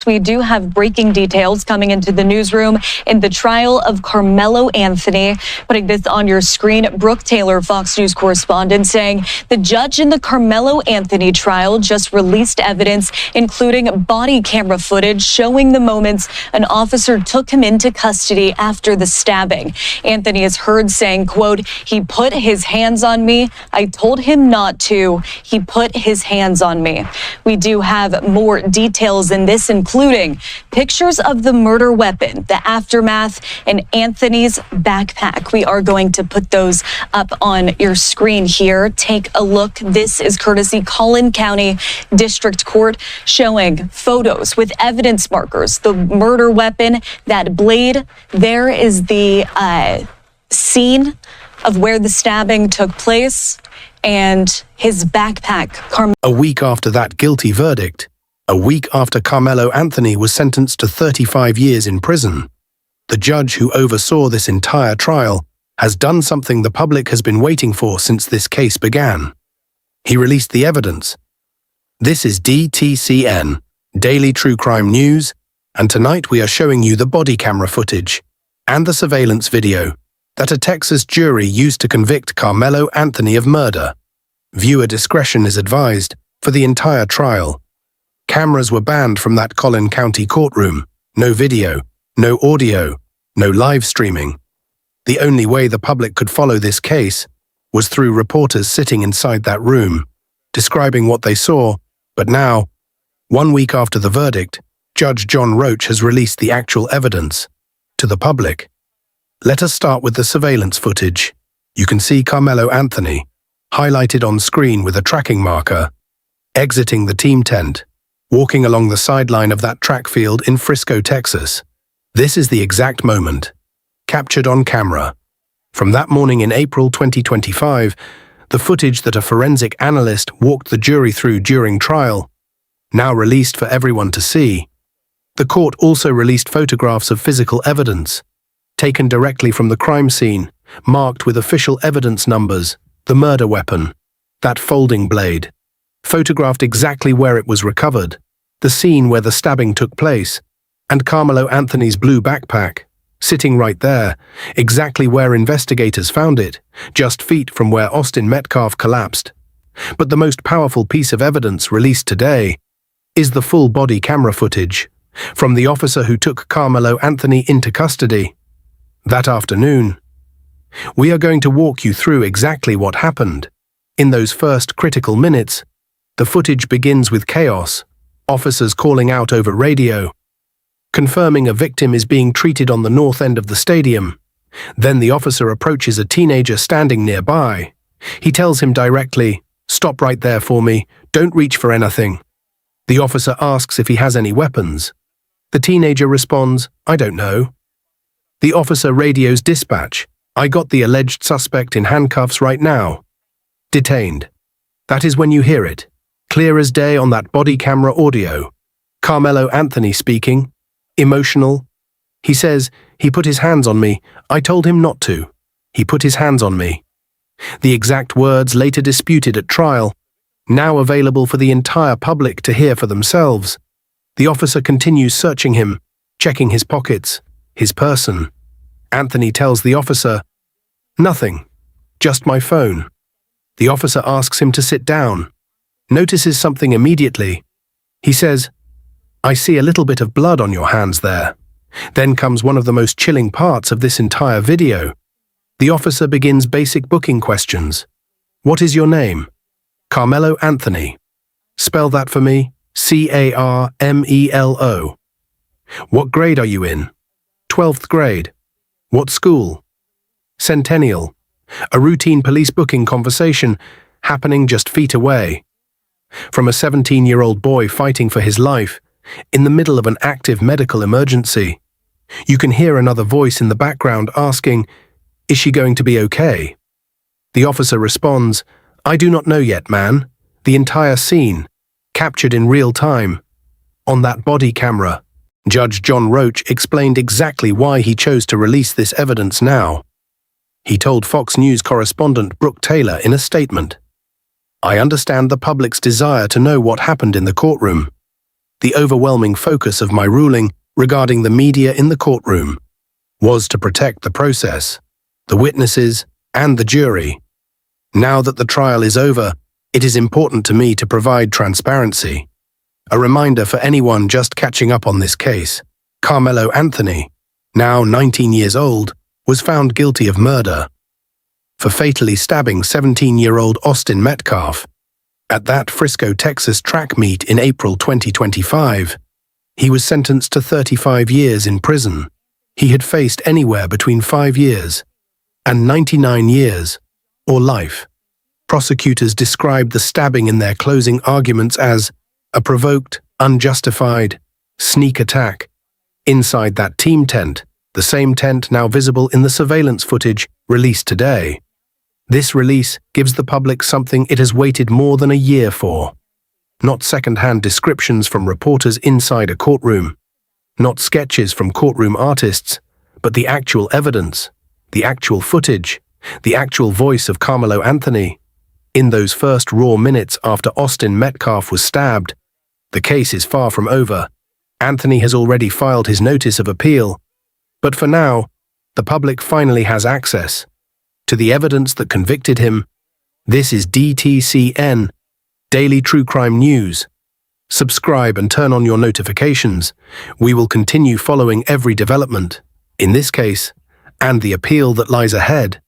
we do have breaking details coming into the newsroom in the trial of Karmelo Anthony. Putting this on your screen, Brooke Taylor, Fox News correspondent, saying the judge in the Karmelo Anthony trial just released evidence, including body camera footage showing the moments an officer took him into custody after the stabbing. Anthony is heard saying, quote, "He put his hands on me. I told him not to. He put his hands on me." We do have more details in this, including pictures of the murder weapon, the aftermath, and Anthony's backpack. We are going to put those up on your screen here. Take a look. This is courtesy Collin County District Court, showing photos with evidence markers, the murder weapon, that blade. There is the scene of where the stabbing took place, and his backpack. A week after that guilty verdict, a week after Karmelo Anthony was sentenced to 35 years in prison, the judge who oversaw this entire trial has done something the public has been waiting for since this case began. He released the evidence. This is DTCN, Daily True Crime News, and tonight we are showing you the body camera footage and the surveillance video that a Texas jury used to convict Karmelo Anthony of murder. Viewer discretion is advised for the entire trial. Cameras were banned from that Collin County courtroom. No video, no audio, no live streaming. The only way the public could follow this case was through reporters sitting inside that room, describing what they saw. But now, 1 week after the verdict, Judge John Roach has released the actual evidence to the public. Let us start with the surveillance footage. You can see Karmelo Anthony, highlighted on screen with a tracking marker, exiting the team tent, walking along the sideline of that track field in Frisco, Texas. This is the exact moment, captured on camera. From that morning in April 2025, the footage that a forensic analyst walked the jury through during trial, now released for everyone to see. The court also released photographs of physical evidence, taken directly from the crime scene, marked with official evidence numbers, the murder weapon, that folding blade, photographed exactly where it was recovered, the scene where the stabbing took place, and Karmelo Anthony's blue backpack, sitting right there, exactly where investigators found it, just feet from where Austin Metcalf collapsed. But the most powerful piece of evidence released today is the full body camera footage from the officer who took Karmelo Anthony into custody that afternoon. We are going to walk you through exactly what happened. In those first critical minutes, the footage begins with chaos, officers calling out over radio, confirming a victim is being treated on the north end of the stadium. Then the officer approaches a teenager standing nearby. He tells him directly, "Stop right there for me, don't reach for anything." The officer asks if he has any weapons. The teenager responds, "I don't know." The officer radios dispatch, "I got the alleged suspect in handcuffs right now. Detained." That is when you hear it, clear as day on that body camera audio. Karmelo Anthony speaking, emotional. He says, "He put his hands on me. I told him not to. He put his hands on me." The exact words later disputed at trial, now available for the entire public to hear for themselves. The officer continues searching him, checking his pockets, his person. Anthony tells the officer, "Nothing, just my phone." The officer asks him to sit down, notices something immediately. He says, "I see a little bit of blood on your hands there." Then comes one of the most chilling parts of this entire video. The officer begins basic booking questions. "What is your name?" "Karmelo Anthony." "Spell that for me." "Carmelo." "What grade are you in?" 12th grade. "What school?" "Centennial." A routine police booking conversation happening just feet away. From a 17-year-old boy fighting for his life in the middle of an active medical emergency. You can hear another voice in the background asking, "Is she going to be okay?" The officer responds, "I do not know yet, man." The entire scene, captured in real time, on that body camera. Judge John Roach explained exactly why he chose to release this evidence now. He told Fox News correspondent Brooke Taylor in a statement, "I understand the public's desire to know what happened in the courtroom. the overwhelming focus of my ruling regarding the media in the courtroom was to protect the process, the witnesses, and the jury. Now that the trial is over, it is important to me to provide transparency. A reminder for anyone just catching up on this case: Karmelo Anthony, now 19 years old, was found guilty of murder for fatally stabbing 17-year-old Austin Metcalf at that Frisco, Texas track meet in April 2025. He was sentenced to 35 years in prison. He had faced anywhere between 5 years and 99 years, or life. Prosecutors described the stabbing in their closing arguments as a provoked, unjustified, sneak attack inside that team tent, the same tent now visible in the surveillance footage released today. This release gives the public something it has waited more than a year for. Not second-hand descriptions from reporters inside a courtroom, not sketches from courtroom artists, but the actual evidence, the actual footage, the actual voice of Karmelo Anthony. In those first raw minutes after Austin Metcalf was stabbed, the case is far from over. Anthony has already filed his notice of appeal, but for now, the public finally has access to the evidence that convicted him. This is DTCN, Daily True Crime News. Subscribe and turn on your notifications. We will continue following every development, in this case, and the appeal that lies ahead.